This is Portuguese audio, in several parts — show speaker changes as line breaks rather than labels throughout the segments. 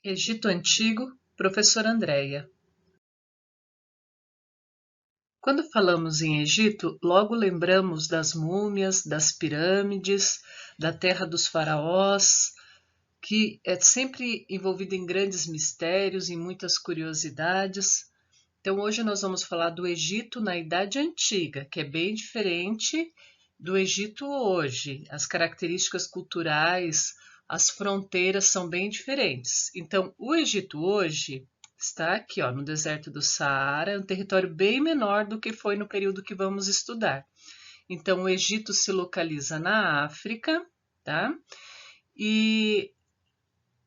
Egito Antigo, professora Andréia. Quando falamos em Egito, logo lembramos das múmias, das pirâmides, da terra dos faraós, que é sempre envolvida em grandes mistérios e muitas curiosidades. Então, hoje nós vamos falar do Egito na Idade Antiga, que é bem diferente do Egito hoje. As características culturais, as fronteiras são bem diferentes. Então, o Egito hoje está aqui, ó, no deserto do Saara, um território bem menor do que foi no período que vamos estudar. Então, o Egito se localiza na África, tá? E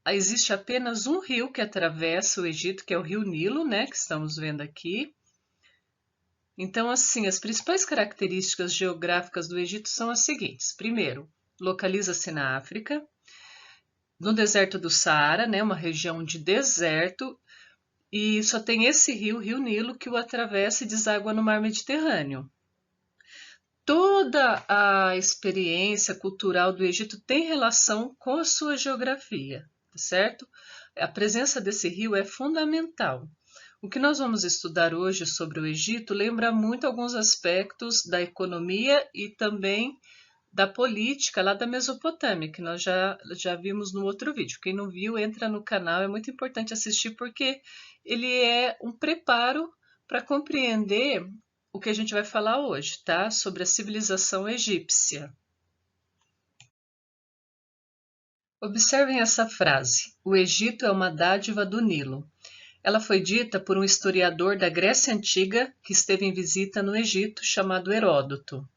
existe apenas um rio que atravessa o Egito, que é o Rio Nilo, né, que estamos vendo aqui. Então, assim, as principais características geográficas do Egito são as seguintes. Primeiro, localiza-se na África, no deserto do Saara, né, uma região de deserto, e só tem esse rio, Rio Nilo, que o atravessa e deságua no mar Mediterrâneo. Toda a experiência cultural do Egito tem relação com a sua geografia, certo? A presença desse rio é fundamental. O que nós vamos estudar hoje sobre o Egito lembra muito alguns aspectos da economia e também da política lá da Mesopotâmia, que nós já vimos no outro vídeo. Quem não viu, entra no canal, é muito importante assistir porque ele é um preparo para compreender o que a gente vai falar hoje, tá? Sobre a civilização egípcia. Observem essa frase: o Egito é uma dádiva do Nilo. Ela foi dita por um historiador da Grécia Antiga que esteve em visita no Egito, chamado Heródoto.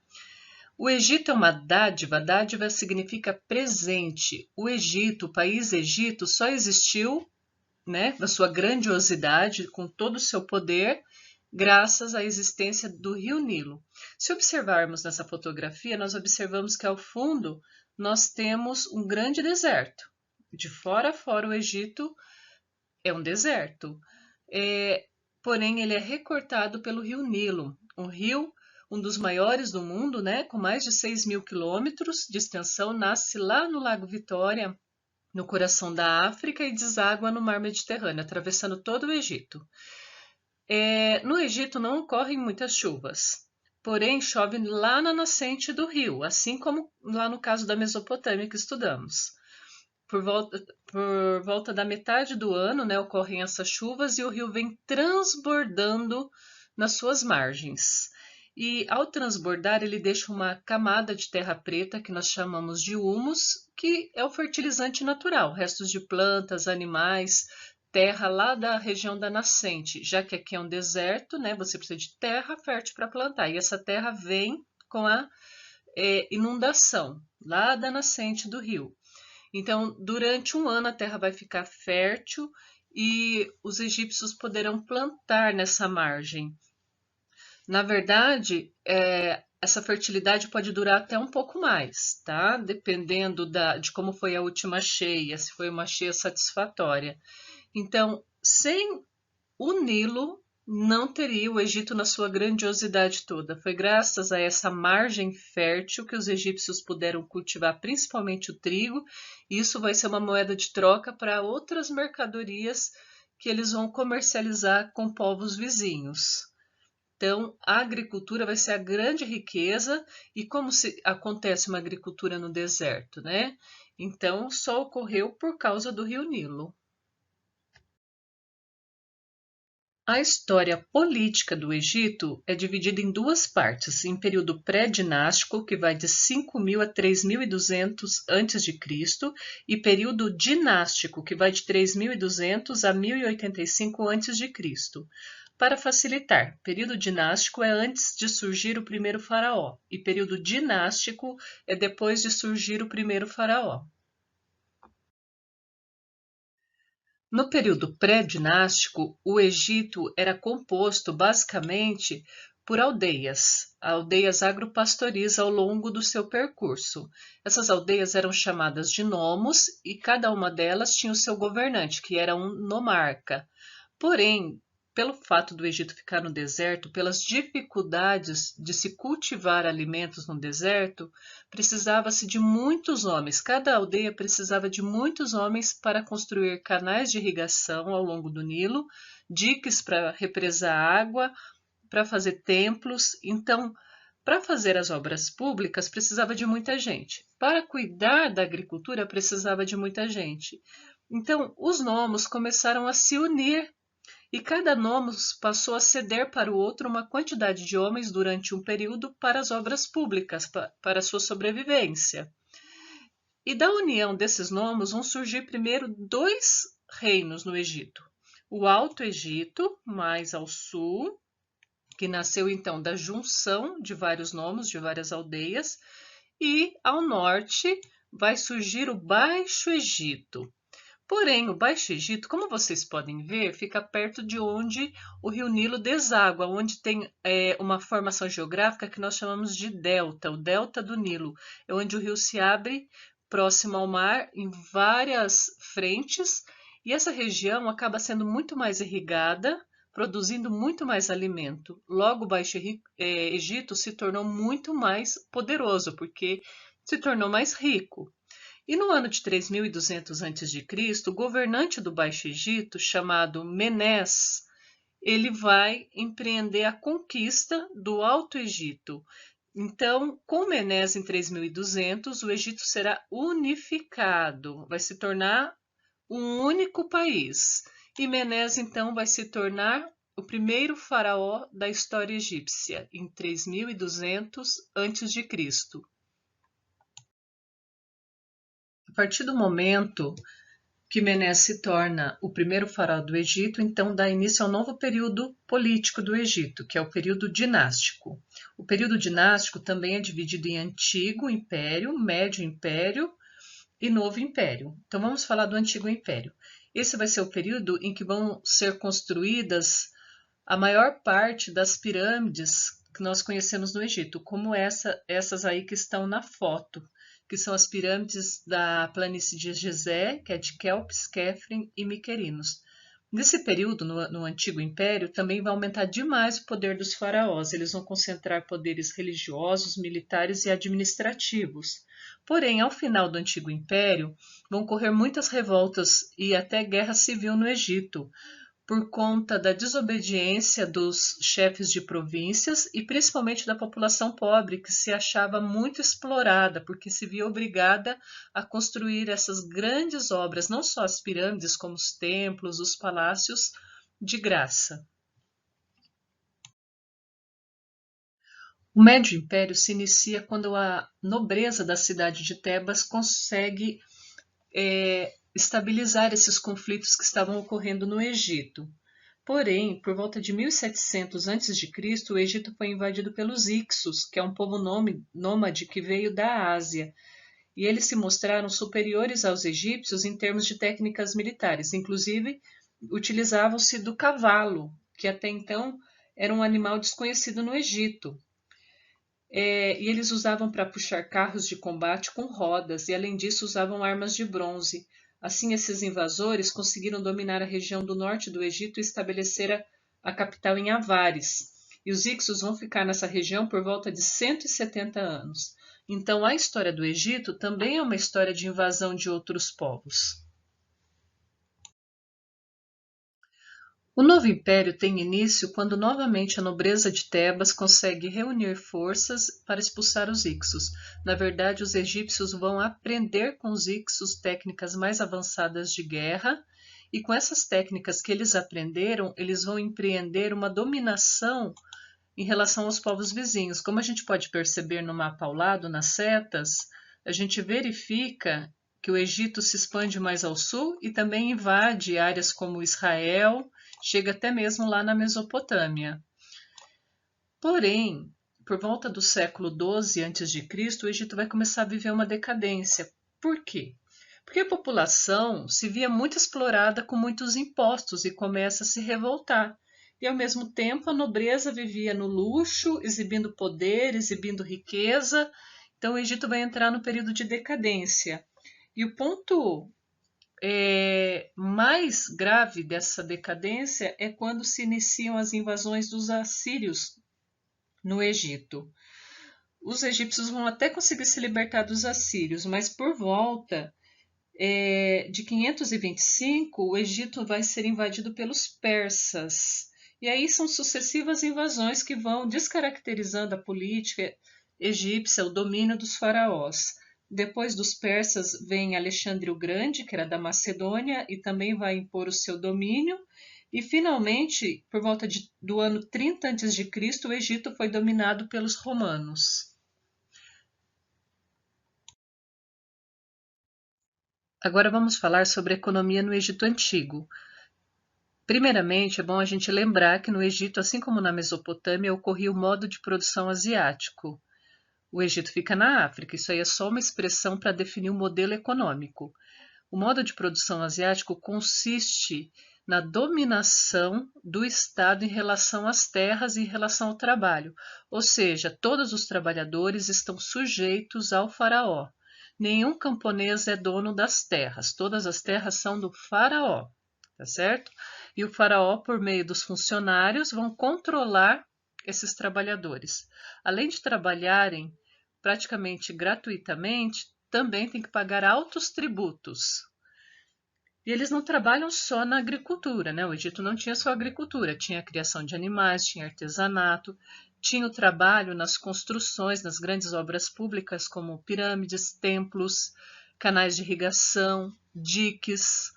O Egito é uma dádiva, dádiva significa presente. O Egito, o país Egito, só existiu, né, na sua grandiosidade, com todo o seu poder, graças à existência do Rio Nilo. Se observarmos nessa fotografia, nós observamos que ao fundo nós temos um grande deserto. De fora a fora, o Egito é um deserto. Porém, ele é recortado pelo Rio Nilo, um rio, um dos maiores do mundo, né, com mais de 6.000 quilômetros de extensão, nasce lá no Lago Vitória, no coração da África, e deságua no Mar Mediterrâneo, atravessando todo o Egito. No Egito não ocorrem muitas chuvas, porém chove lá na nascente do rio, assim como lá no caso da Mesopotâmia que estudamos. Por volta da metade do ano, né, ocorrem essas chuvas e o rio vem transbordando nas suas margens. E ao transbordar, ele deixa uma camada de terra preta que nós chamamos de humus, que é o fertilizante natural, restos de plantas, animais, terra lá da região da nascente, já que aqui é um deserto, né, você precisa de terra fértil para plantar, e essa terra vem com a inundação lá da nascente do rio. Então, durante um ano a terra vai ficar fértil e os egípcios poderão plantar nessa margem. Na verdade, essa fertilidade pode durar até um pouco mais, tá? Dependendo de como foi a última cheia, se foi uma cheia satisfatória. Então, sem o Nilo, não teria o Egito na sua grandiosidade toda. Foi graças a essa margem fértil que os egípcios puderam cultivar principalmente o trigo, e isso vai ser uma moeda de troca para outras mercadorias que eles vão comercializar com povos vizinhos. Então, a agricultura vai ser a grande riqueza, e como acontece uma agricultura no deserto, né? Então, só ocorreu por causa do Rio Nilo. A história política do Egito é dividida em duas partes, em período pré-dinástico, que vai de 5.000 a 3.200 a.C., e período dinástico, que vai de 3.200 a 1.085 a.C. Para facilitar, período dinástico é antes de surgir o primeiro faraó, e período dinástico é depois de surgir o primeiro faraó. No período pré-dinástico, o Egito era composto basicamente por aldeias agropastoris ao longo do seu percurso. Essas aldeias eram chamadas de nomos e cada uma delas tinha o seu governante, que era um nomarca. Porém, pelo fato do Egito ficar no deserto, pelas dificuldades de se cultivar alimentos no deserto, precisava-se de muitos homens. Cada aldeia precisava de muitos homens para construir canais de irrigação ao longo do Nilo, diques para represar água, para fazer templos. Então, para fazer as obras públicas, precisava de muita gente. Para cuidar da agricultura, precisava de muita gente. Então, os nomos começaram a se unir e cada nomos passou a ceder para o outro uma quantidade de homens durante um período para as obras públicas, para a sua sobrevivência. E da união desses nomos vão surgir primeiro dois reinos no Egito. O Alto Egito, mais ao sul, que nasceu então da junção de vários nomos, de várias aldeias, e ao norte vai surgir o Baixo Egito. Porém, o Baixo Egito, como vocês podem ver, fica perto de onde o rio Nilo deságua, onde tem uma formação geográfica que nós chamamos de delta, o delta do Nilo. É onde o rio se abre próximo ao mar em várias frentes e essa região acaba sendo muito mais irrigada, produzindo muito mais alimento. Logo, o Baixo Egito se tornou muito mais poderoso, porque se tornou mais rico. E no ano de 3200 a.C., o governante do Baixo Egito, chamado Menés, ele vai empreender a conquista do Alto Egito. Então, com Menés em 3200, o Egito será unificado, vai se tornar um único país. E Menés, então, vai se tornar o primeiro faraó da história egípcia, em 3200 a.C. A partir do momento que Menés se torna o primeiro faraó do Egito, então dá início ao novo período político do Egito, que é o período dinástico. O período dinástico também é dividido em Antigo Império, Médio Império e Novo Império. Então vamos falar do Antigo Império. Esse vai ser o período em que vão ser construídas a maior parte das pirâmides que nós conhecemos no Egito, como essas aí que estão na foto, que são as pirâmides da planície de Gizé, que é de Kelps, Kefren e Miquerinos. Nesse período, no Antigo Império, também vai aumentar demais o poder dos faraós. Eles vão concentrar poderes religiosos, militares e administrativos. Porém, ao final do Antigo Império, vão ocorrer muitas revoltas e até guerra civil no Egito, por conta da desobediência dos chefes de províncias e principalmente da população pobre, que se achava muito explorada, porque se via obrigada a construir essas grandes obras, não só as pirâmides, como os templos, os palácios, de graça. O Médio Império se inicia quando a nobreza da cidade de Tebas consegue estabilizar esses conflitos que estavam ocorrendo no Egito. Porém, por volta de 1700 a.C., o Egito foi invadido pelos Ixos, que é um povo nômade que veio da Ásia, e eles se mostraram superiores aos egípcios em termos de técnicas militares. Inclusive, utilizavam-se do cavalo, que até então era um animal desconhecido no Egito. E eles usavam para puxar carros de combate com rodas, e além disso usavam armas de bronze. Assim, esses invasores conseguiram dominar a região do norte do Egito e estabelecer a capital em Avares. E os Ixos vão ficar nessa região por volta de 170 anos. Então, a história do Egito também é uma história de invasão de outros povos. O novo império tem início quando novamente a nobreza de Tebas consegue reunir forças para expulsar os Ixos. Na verdade, os egípcios vão aprender com os Ixos técnicas mais avançadas de guerra, e com essas técnicas que eles aprenderam, eles vão empreender uma dominação em relação aos povos vizinhos. Como a gente pode perceber no mapa ao lado, nas setas, a gente verifica que o Egito se expande mais ao sul e também invade áreas como Israel, chega até mesmo lá na Mesopotâmia. Porém, por volta do século XII a.C., o Egito vai começar a viver uma decadência. Por quê? Porque a população se via muito explorada com muitos impostos e começa a se revoltar. E, ao mesmo tempo, a nobreza vivia no luxo, exibindo poder, exibindo riqueza. Então, o Egito vai entrar no período de decadência. E o ponto mais grave dessa decadência é quando se iniciam as invasões dos assírios no Egito. Os egípcios vão até conseguir se libertar dos assírios, mas por volta de 525, o Egito vai ser invadido pelos persas. E aí são sucessivas invasões que vão descaracterizando a política egípcia, o domínio dos faraós. Depois dos persas vem Alexandre o Grande, que era da Macedônia, e também vai impor o seu domínio. E finalmente, por volta do ano 30 a.C., o Egito foi dominado pelos romanos. Agora vamos falar sobre a economia no Egito Antigo. Primeiramente, é bom a gente lembrar que no Egito, assim como na Mesopotâmia, ocorria o modo de produção asiático. O Egito fica na África, isso aí é só uma expressão para definir o modelo econômico. O modo de produção asiático consiste na dominação do Estado em relação às terras e em relação ao trabalho, ou seja, todos os trabalhadores estão sujeitos ao faraó. Nenhum camponês é dono das terras, todas as terras são do faraó, tá certo? E o faraó, por meio dos funcionários, vão controlar esses trabalhadores. Além de trabalharem praticamente gratuitamente, também tem que pagar altos tributos. E eles não trabalham só na agricultura, né? O Egito não tinha só agricultura, tinha a criação de animais, tinha artesanato, tinha o trabalho nas construções, nas grandes obras públicas, como pirâmides, templos, canais de irrigação, diques.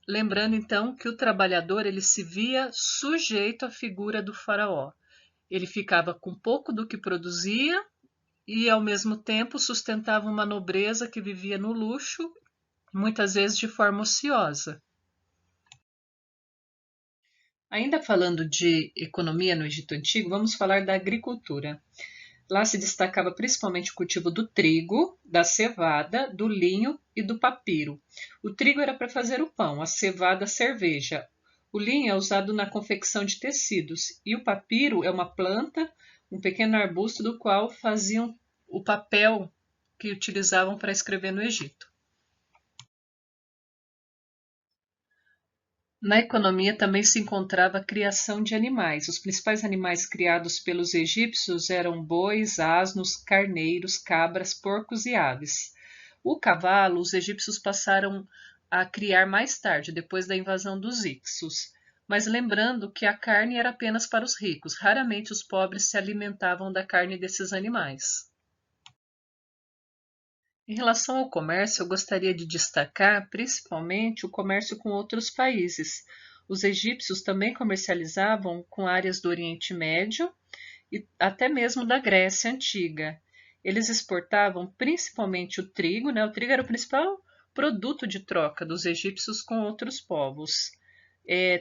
Lembrando então que o trabalhador ele se via sujeito à figura do faraó. Ele ficava com pouco do que produzia e, ao mesmo tempo, sustentava uma nobreza que vivia no luxo, muitas vezes de forma ociosa. Ainda falando de economia no Egito Antigo, vamos falar da agricultura. Lá se destacava principalmente o cultivo do trigo, da cevada, do linho e do papiro. O trigo era para fazer o pão, a cevada a cerveja. O linho é usado na confecção de tecidos e o papiro é uma planta, um pequeno arbusto do qual faziam o papel que utilizavam para escrever no Egito. Na economia também se encontrava a criação de animais. Os principais animais criados pelos egípcios eram bois, asnos, carneiros, cabras, porcos e aves. O cavalo, os egípcios passaram a criar mais tarde, depois da invasão dos Hicsos. Mas lembrando que a carne era apenas para os ricos, raramente os pobres se alimentavam da carne desses animais. Em relação ao comércio, eu gostaria de destacar principalmente o comércio com outros países. Os egípcios também comercializavam com áreas do Oriente Médio e até mesmo da Grécia Antiga. Eles exportavam principalmente o trigo, né? O trigo era o principal produto de troca dos egípcios com outros povos.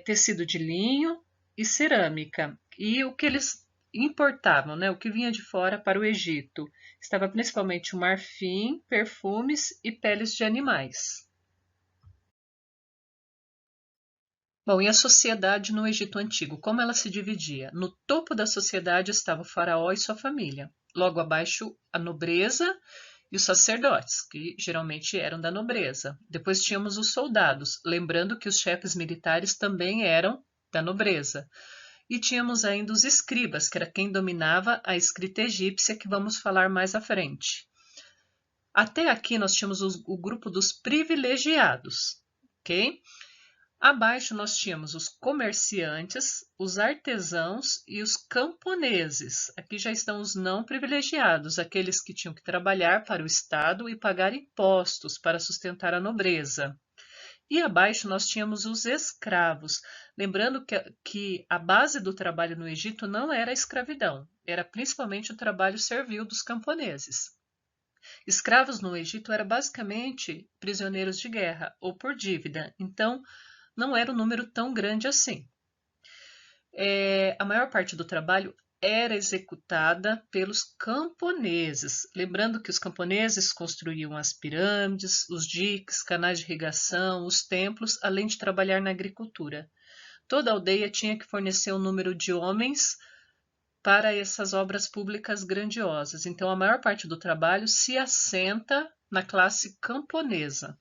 Tecido de linho e cerâmica. E o que eles importavam, né? O que vinha de fora para o Egito. Estava principalmente o marfim, perfumes e peles de animais. Bom, e a sociedade no Egito Antigo? Como ela se dividia? No topo da sociedade estava o faraó e sua família. Logo abaixo, a nobreza e os sacerdotes, que geralmente eram da nobreza. Depois tínhamos os soldados, lembrando que os chefes militares também eram da nobreza. E tínhamos ainda os escribas, que era quem dominava a escrita egípcia, que vamos falar mais à frente. Até aqui nós tínhamos o grupo dos privilegiados, ok? Abaixo nós tínhamos os comerciantes, os artesãos e os camponeses. Aqui já estão os não privilegiados, aqueles que tinham que trabalhar para o Estado e pagar impostos para sustentar a nobreza. E abaixo nós tínhamos os escravos, lembrando que a base do trabalho no Egito não era a escravidão, era principalmente o trabalho servil dos camponeses. Escravos no Egito eram basicamente prisioneiros de guerra ou por dívida, então não era um número tão grande assim. A maior parte do trabalho era executada pelos camponeses. Lembrando que os camponeses construíam as pirâmides, os diques, canais de irrigação, os templos, além de trabalhar na agricultura. Toda aldeia tinha que fornecer um número de homens para essas obras públicas grandiosas. Então, a maior parte do trabalho se assenta na classe camponesa.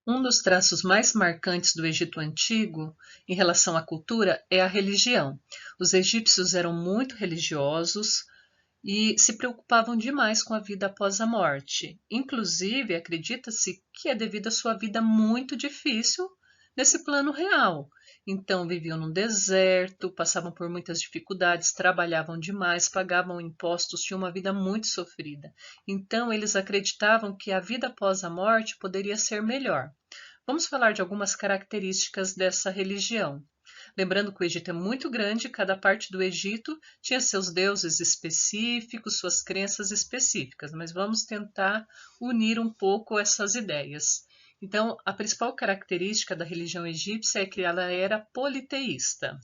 Um dos traços mais marcantes do Egito Antigo, em relação à cultura, é a religião. Os egípcios eram muito religiosos e se preocupavam demais com a vida após a morte. Inclusive, acredita-se que é devido à sua vida muito difícil nesse plano real. Então, viviam no deserto, passavam por muitas dificuldades, trabalhavam demais, pagavam impostos, tinham uma vida muito sofrida. Então, eles acreditavam que a vida após a morte poderia ser melhor. Vamos falar de algumas características dessa religião. Lembrando que o Egito é muito grande, cada parte do Egito tinha seus deuses específicos, suas crenças específicas, mas vamos tentar unir um pouco essas ideias. Então, a principal característica da religião egípcia é que ela era politeísta.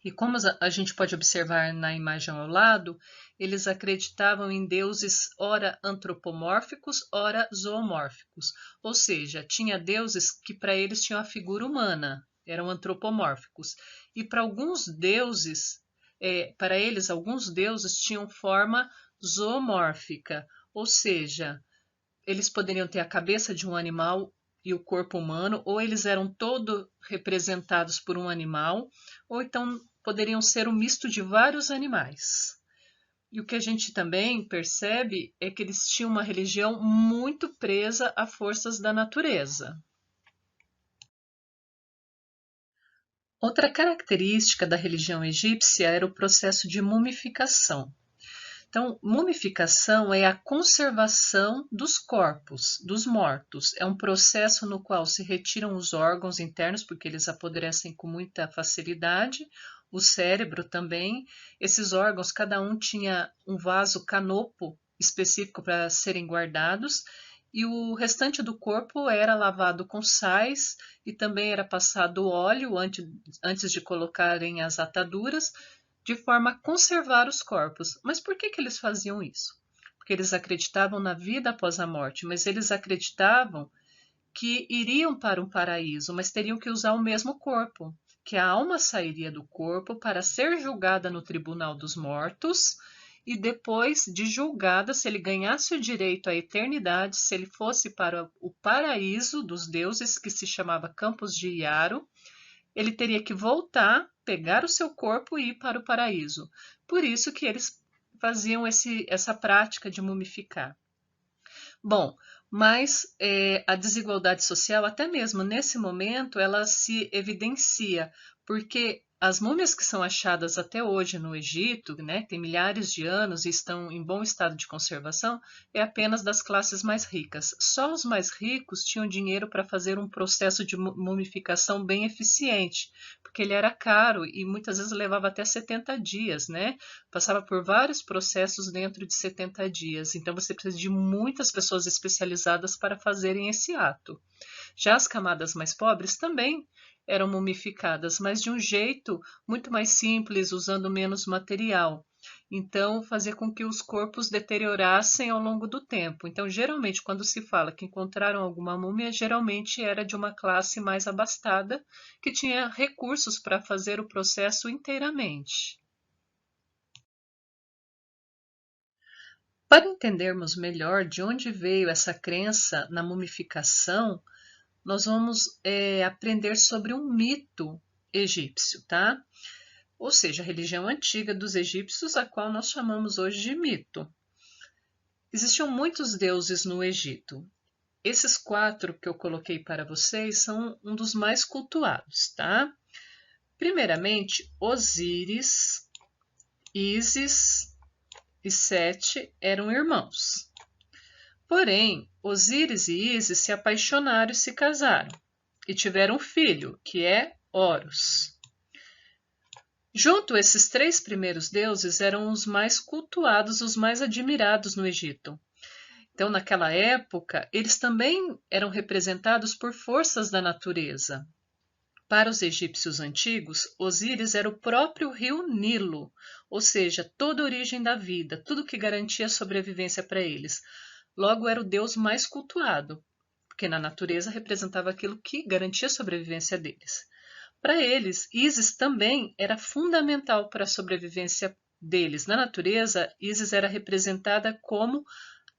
E como a gente pode observar na imagem ao lado, eles acreditavam em deuses ora antropomórficos, ora zoomórficos. Ou seja, tinha deuses que para eles tinham a figura humana, eram antropomórficos. E para alguns deuses, para eles, alguns deuses tinham forma zoomórfica, ou seja, eles poderiam ter a cabeça de um animal e o corpo humano, ou eles eram todos representados por um animal, ou então poderiam ser um misto de vários animais. E o que a gente também percebe é que eles tinham uma religião muito presa a forças da natureza. Outra característica da religião egípcia era o processo de mumificação. Então, mumificação é a conservação dos corpos, dos mortos. É um processo no qual se retiram os órgãos internos, porque eles apodrecem com muita facilidade, o cérebro também. Esses órgãos, cada um tinha um vaso canopo específico para serem guardados, e o restante do corpo era lavado com sais e também era passado óleo antes de colocarem as ataduras, de forma a conservar os corpos. Mas por que eles faziam isso? Porque eles acreditavam na vida após a morte, mas eles acreditavam que iriam para um paraíso, mas teriam que usar o mesmo corpo, que a alma sairia do corpo para ser julgada no tribunal dos mortos e depois de julgada, se ele ganhasse o direito à eternidade, se ele fosse para o paraíso dos deuses, que se chamava Campos de Iaro, ele teria que voltar, pegar o seu corpo e ir para o paraíso. Por isso que eles faziam essa prática de mumificar. Bom, mas a desigualdade social, até mesmo nesse momento, ela se evidencia, porque as múmias que são achadas até hoje no Egito, né, tem milhares de anos e estão em bom estado de conservação, é apenas das classes mais ricas. Só os mais ricos tinham dinheiro para fazer um processo de mumificação bem eficiente, porque ele era caro e muitas vezes levava até 70 dias, né? Passava por vários processos dentro de 70 dias. Então você precisa de muitas pessoas especializadas para fazerem esse ato. Já as camadas mais pobres também eram mumificadas, mas de um jeito muito mais simples, usando menos material. Então, fazia com que os corpos deteriorassem ao longo do tempo. Então, geralmente, quando se fala que encontraram alguma múmia, geralmente era de uma classe mais abastada, que tinha recursos para fazer o processo inteiramente. Para entendermos melhor de onde veio essa crença na mumificação, nós vamos aprender sobre um mito egípcio, tá? Ou seja, a religião antiga dos egípcios, a qual nós chamamos hoje de mito. Existiam muitos deuses no Egito. Esses 4 que eu coloquei para vocês são um dos mais cultuados, tá? Primeiramente, Osíris, Ísis e Sete eram irmãos. Porém, Osíris e Ísis se apaixonaram e se casaram, e tiveram um filho, que é Horus. Junto, esses 3 primeiros deuses eram os mais cultuados, os mais admirados no Egito. Então, naquela época, eles também eram representados por forças da natureza. Para os egípcios antigos, Osíris era o próprio rio Nilo, ou seja, toda a origem da vida, tudo que garantia sobrevivência para eles. Logo, era o deus mais cultuado, porque na natureza representava aquilo que garantia a sobrevivência deles. Para eles, Ísis também era fundamental para a sobrevivência deles. Na natureza, Ísis era representada como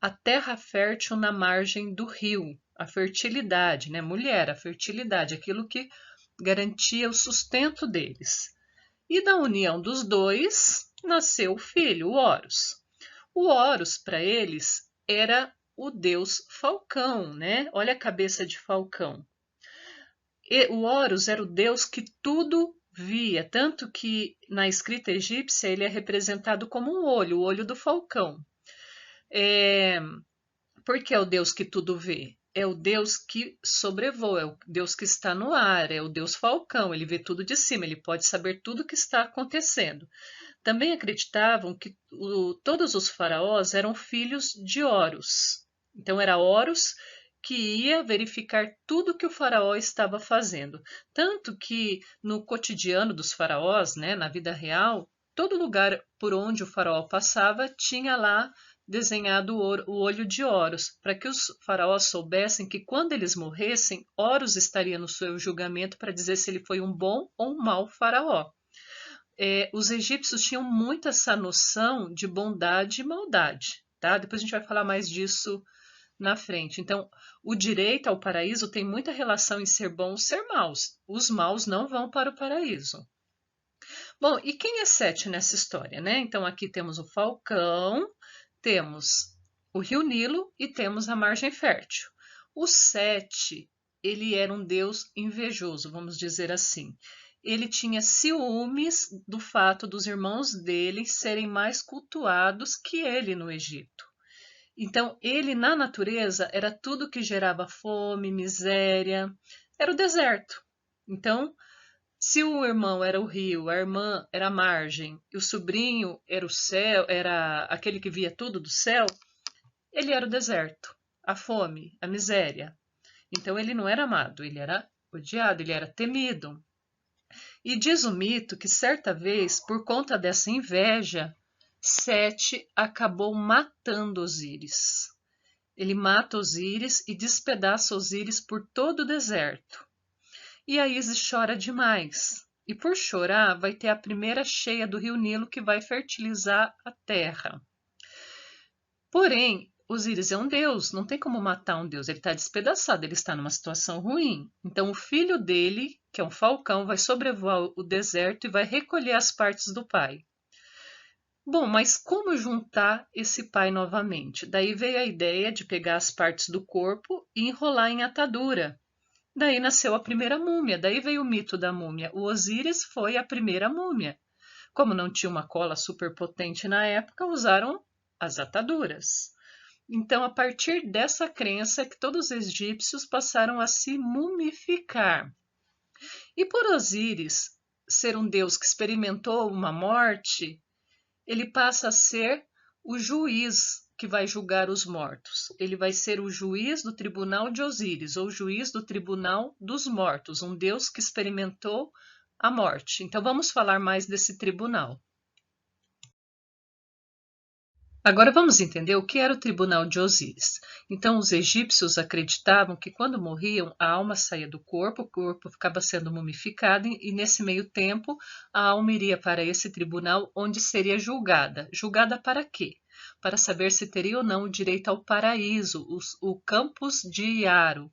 a terra fértil na margem do rio, a fertilidade, né? Mulher, a fertilidade, aquilo que garantia o sustento deles. E da união dos dois nasceu o filho, o Horus. O Horus, para eles, era o deus falcão, né? Olha a cabeça de falcão. E o Horus era o deus que tudo via, tanto que na escrita egípcia ele é representado como um olho, o olho do falcão. Por que é o deus que tudo vê? É o Deus que sobrevoa, é o Deus que está no ar, é o Deus falcão, ele vê tudo de cima, ele pode saber tudo o que está acontecendo. Também acreditavam que todos os faraós eram filhos de Horus. Então era Horus que ia verificar tudo que o faraó estava fazendo. Tanto que no cotidiano dos faraós, né, na vida real, todo lugar por onde o faraó passava tinha lá desenhado o olho de Horus, para que os faraós soubessem que quando eles morressem, Horus estaria no seu julgamento para dizer se ele foi um bom ou um mau faraó. Os egípcios tinham muito essa noção de bondade e maldade, tá? Depois a gente vai falar mais disso na frente. Então, o direito ao paraíso tem muita relação em ser bom ou ser maus. Os maus não vão para o paraíso. Bom, e quem é Sete nessa história, né? Então, aqui temos o falcão, temos o rio Nilo e temos a margem fértil. O Sete, ele era um deus invejoso, vamos dizer assim. Ele tinha ciúmes do fato dos irmãos dele serem mais cultuados que ele no Egito. Então, ele na natureza era tudo que gerava fome, miséria, era o deserto. Então, se o irmão era o rio, a irmã era a margem, e o sobrinho era o céu, era aquele que via tudo do céu, ele era o deserto, a fome, a miséria. Então ele não era amado, ele era odiado, ele era temido. E diz o mito que certa vez, por conta dessa inveja, Sete acabou matando Osíris. Ele mata Osíris e despedaça Osíris por todo o deserto. E a Isis chora demais. E por chorar, vai ter a primeira cheia do rio Nilo que vai fertilizar a terra. Porém, Osíris é um deus, não tem como matar um deus, ele está despedaçado, ele está numa situação ruim. Então o filho dele, que é um falcão, vai sobrevoar o deserto e vai recolher as partes do pai. Bom, mas como juntar esse pai novamente? Daí veio a ideia de pegar as partes do corpo e enrolar em atadura. Daí nasceu a primeira múmia, daí veio o mito da múmia. O Osíris foi a primeira múmia. Como não tinha uma cola super potente na época, usaram as ataduras. Então, a partir dessa crença é que todos os egípcios passaram a se mumificar. E por Osíris ser um deus que experimentou uma morte, ele passa a ser o juiz que vai julgar os mortos. Ele vai ser o juiz do tribunal de Osíris, ou juiz do tribunal dos mortos, um deus que experimentou a morte. Então vamos falar mais desse tribunal. Agora vamos entender o que era o tribunal de Osíris. Então os egípcios acreditavam que quando morriam a alma saía do corpo, o corpo ficava sendo mumificado e nesse meio tempo a alma iria para esse tribunal onde seria julgada. Julgada para quê? Para saber se teria ou não o direito ao paraíso, o campus de Iaro,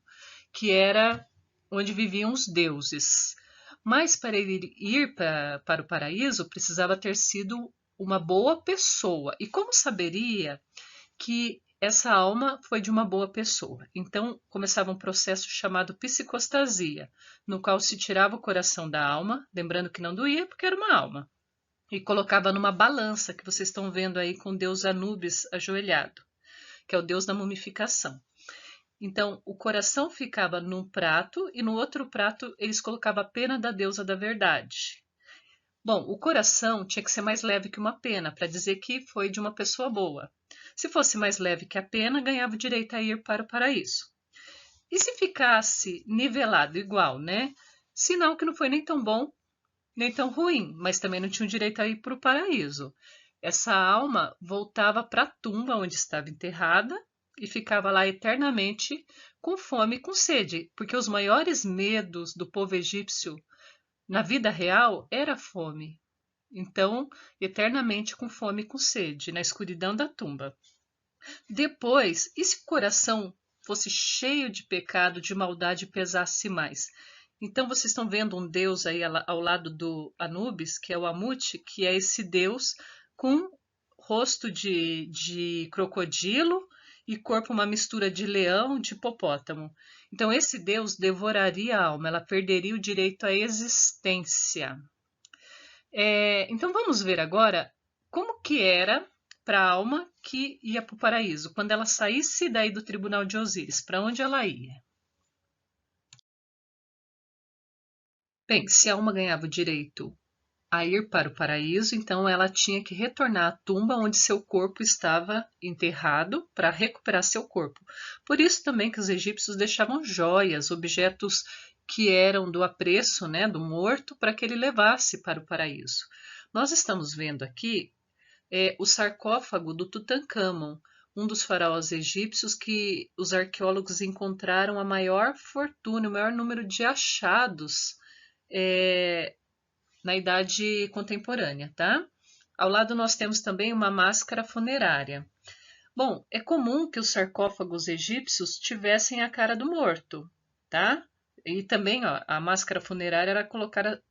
que era onde viviam os deuses. Mas para ele ir para o paraíso precisava ter sido uma boa pessoa. E como saberia que essa alma foi de uma boa pessoa? Então começava um processo chamado psicostasia, no qual se tirava o coração da alma, lembrando que não doía porque era uma alma, e colocava numa balança que vocês estão vendo aí com o deus Anubis ajoelhado, que é o deus da mumificação. Então, o coração ficava num prato e no outro prato eles colocavam a pena da deusa da verdade. Bom, o coração tinha que ser mais leve que uma pena, para dizer que foi de uma pessoa boa. Se fosse mais leve que a pena, ganhava o direito a ir para o paraíso. E se ficasse nivelado igual, né? Sinal que não foi nem tão bom, nem tão ruim, mas também não tinha o direito a ir para o paraíso. Essa alma voltava para a tumba onde estava enterrada e ficava lá eternamente com fome e com sede, porque os maiores medos do povo egípcio na vida real era a fome. Então, eternamente com fome e com sede, na escuridão da tumba. Depois, e se o coração fosse cheio de pecado, de maldade, pesasse mais. Então vocês estão vendo um deus aí ao lado do Anubis, que é o Amute, que é esse deus com rosto de crocodilo e corpo uma mistura de leão, de hipopótamo. Então esse deus devoraria a alma, ela perderia o direito à existência. Então vamos ver agora como que era para a alma que ia para o paraíso, quando ela saísse daí do tribunal de Osíris, para onde ela ia? Bem, se a alma ganhava o direito a ir para o paraíso, então ela tinha que retornar à tumba onde seu corpo estava enterrado para recuperar seu corpo. Por isso também que os egípcios deixavam joias, objetos que eram do apreço, né, do morto, para que ele levasse para o paraíso. Nós estamos vendo aqui o sarcófago do Tutancâmon, um dos faraós egípcios que os arqueólogos encontraram a maior fortuna, o maior número de achados na idade contemporânea, tá? Ao lado nós temos também uma máscara funerária. Bom, é comum que os sarcófagos egípcios tivessem a cara do morto, tá? E também ó, a máscara funerária era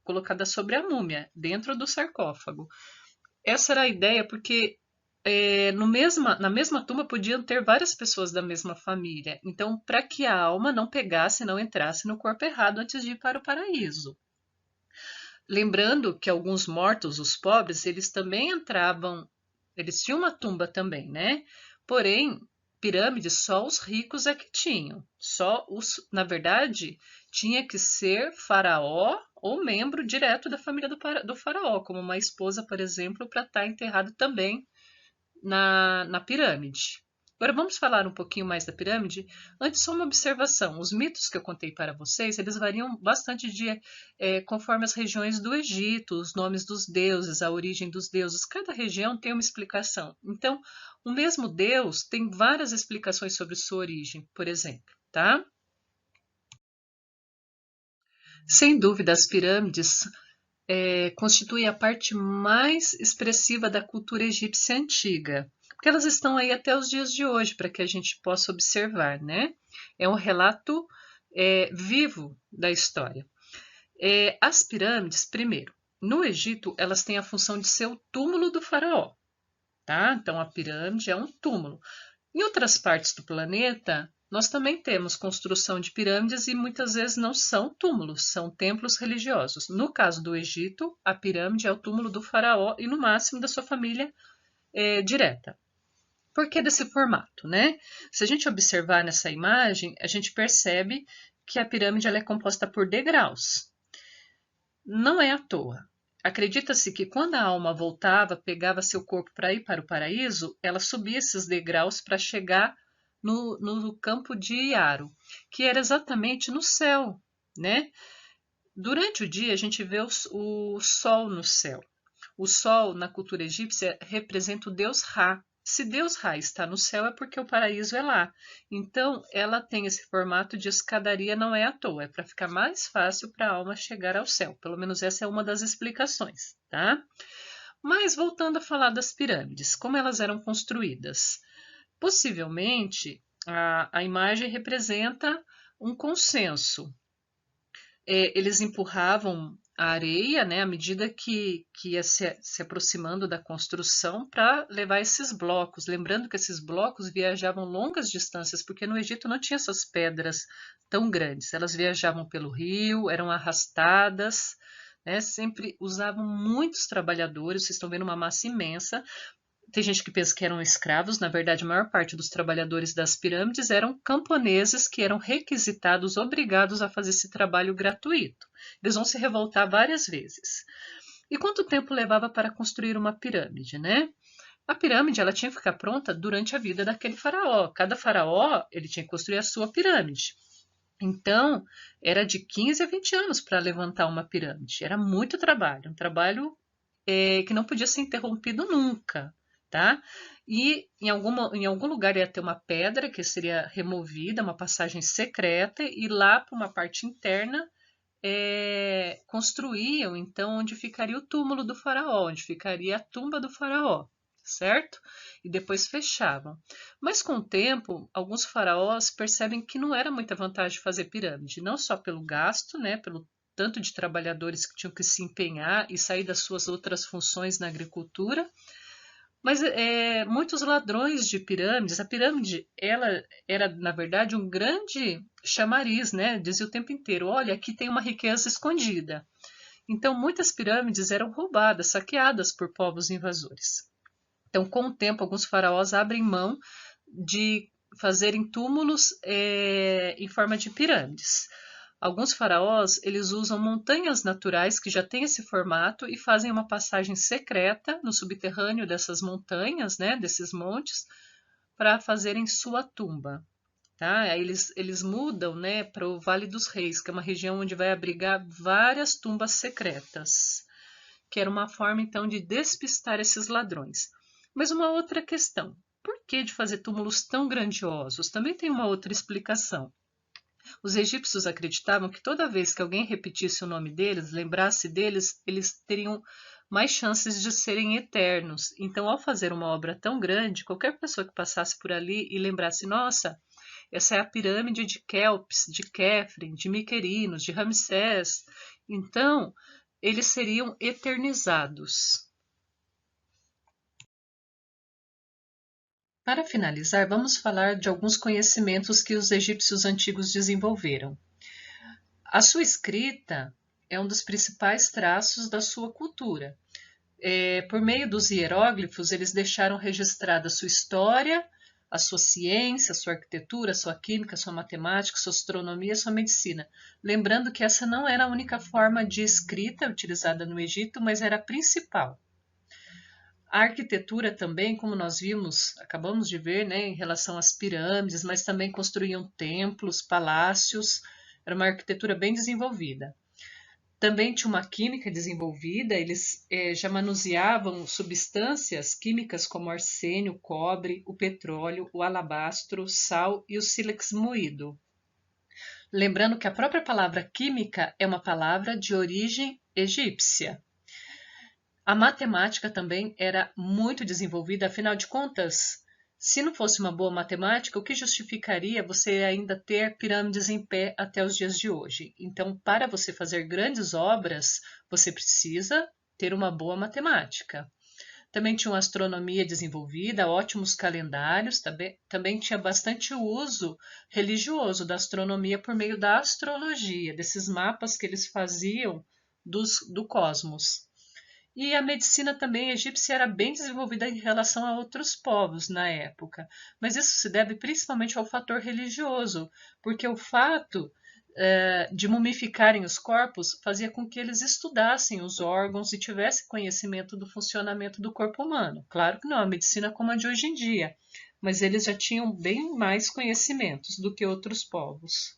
colocada sobre a múmia, dentro do sarcófago. Essa era a ideia porque na mesma tumba podiam ter várias pessoas da mesma família. Então, para que a alma não pegasse, não entrasse no corpo errado antes de ir para o paraíso. Lembrando que alguns mortos, os pobres, eles também entravam, eles tinham uma tumba também, né? Porém, pirâmides só os ricos é que tinham. Na verdade, tinha que ser faraó ou membro direto da família do faraó, como uma esposa, por exemplo, para estar enterrado também na pirâmide. Agora vamos falar um pouquinho mais da pirâmide. Antes, só uma observação. Os mitos que eu contei para vocês, eles variam bastante conforme as regiões do Egito, os nomes dos deuses, a origem dos deuses. Cada região tem uma explicação. Então, o mesmo deus tem várias explicações sobre sua origem, por exemplo, tá? Sem dúvida, as pirâmides constituem a parte mais expressiva da cultura egípcia antiga, porque elas estão aí até os dias de hoje, para que a gente possa observar, né? É um relato vivo da história. As pirâmides, primeiro, no Egito, elas têm a função de ser o túmulo do faraó, tá? Então, a pirâmide é um túmulo. Em outras partes do planeta, nós também temos construção de pirâmides e muitas vezes não são túmulos, são templos religiosos. No caso do Egito, a pirâmide é o túmulo do faraó e, no máximo, da sua família direta. Por que desse formato, né? Se a gente observar nessa imagem, a gente percebe que a pirâmide ela é composta por degraus. Não é à toa. Acredita-se que quando a alma voltava, pegava seu corpo para ir para o paraíso, ela subia esses degraus para chegar no campo de Iaro, que era exatamente no céu, né? Durante o dia a gente vê o sol no céu. O sol na cultura egípcia representa o deus Ra. Se Deus Ra está no céu é porque o paraíso é lá. Então ela tem esse formato de escadaria, não é à toa, é para ficar mais fácil para a alma chegar ao céu. Pelo menos essa é uma das explicações, tá? Mas voltando a falar das pirâmides, como elas eram construídas? Possivelmente a imagem representa um consenso. Eles empurravam a areia, né, à medida que ia se aproximando da construção para levar esses blocos. Lembrando que esses blocos viajavam longas distâncias, porque no Egito não tinha essas pedras tão grandes. Elas viajavam pelo rio, eram arrastadas, né, sempre usavam muitos trabalhadores. Vocês estão vendo uma massa imensa. Tem gente que pensa que eram escravos, na verdade, a maior parte dos trabalhadores das pirâmides eram camponeses que eram requisitados, obrigados a fazer esse trabalho gratuito. Eles vão se revoltar várias vezes. E quanto tempo levava para construir uma pirâmide, né? A pirâmide ela tinha que ficar pronta durante a vida daquele faraó. Cada faraó ele tinha que construir a sua pirâmide. Então, era de 15 a 20 anos para levantar uma pirâmide. Era muito trabalho, um trabalho que não podia ser interrompido nunca. Tá? E em algum lugar ia ter uma pedra que seria removida, uma passagem secreta, e lá para uma parte interna construíam então onde ficaria o túmulo do faraó, onde ficaria a tumba do faraó, certo? E depois fechavam. Mas com o tempo, alguns faraós percebem que não era muita vantagem fazer pirâmide, não só pelo gasto, né, pelo tanto de trabalhadores que tinham que se empenhar e sair das suas outras funções na agricultura, mas muitos ladrões de pirâmides. A pirâmide, ela era, na verdade, um grande chamariz, né? Dizia o tempo inteiro, olha, aqui tem uma riqueza escondida. Então, muitas pirâmides eram roubadas, saqueadas por povos invasores. Então, com o tempo, alguns faraós abrem mão de fazerem túmulos em forma de pirâmides. Alguns faraós, eles usam montanhas naturais que já têm esse formato e fazem uma passagem secreta no subterrâneo dessas montanhas, né, desses montes, para fazerem sua tumba. Tá? Aí eles mudam, né, para o Vale dos Reis, que é uma região onde vai abrigar várias tumbas secretas, que era uma forma, então, de despistar esses ladrões. Mas uma outra questão, por que de fazer túmulos tão grandiosos? Também tem uma outra explicação. Os egípcios acreditavam que toda vez que alguém repetisse o nome deles, lembrasse deles, eles teriam mais chances de serem eternos. Então, ao fazer uma obra tão grande, qualquer pessoa que passasse por ali e lembrasse, nossa, essa é a pirâmide de Kelps, de Kefren, de Miquerinos, de Ramsés, então eles seriam eternizados. Para finalizar, vamos falar de alguns conhecimentos que os egípcios antigos desenvolveram. A sua escrita é um dos principais traços da sua cultura. Por meio dos hieróglifos, eles deixaram registrada a sua história, a sua ciência, a sua arquitetura, a sua química, a sua matemática, a sua astronomia, a sua medicina. Lembrando que essa não era a única forma de escrita utilizada no Egito, mas era a principal. A arquitetura também, como nós vimos, acabamos de ver, né, em relação às pirâmides, mas também construíam templos, palácios, era uma arquitetura bem desenvolvida. Também tinha uma química desenvolvida, eles já manuseavam substâncias químicas como arsênio, cobre, o petróleo, o alabastro, sal e o sílex moído. Lembrando que a própria palavra química é uma palavra de origem egípcia. A matemática também era muito desenvolvida, afinal de contas, se não fosse uma boa matemática, o que justificaria você ainda ter pirâmides em pé até os dias de hoje? Então, para você fazer grandes obras, você precisa ter uma boa matemática. Também tinha uma astronomia desenvolvida, ótimos calendários, também tinha bastante uso religioso da astronomia por meio da astrologia, desses mapas que eles faziam do cosmos. E a medicina também egípcia era bem desenvolvida em relação a outros povos na época, mas isso se deve principalmente ao fator religioso, porque o fato de mumificarem os corpos fazia com que eles estudassem os órgãos e tivessem conhecimento do funcionamento do corpo humano. Claro que não é uma medicina como a de hoje em dia, mas eles já tinham bem mais conhecimentos do que outros povos.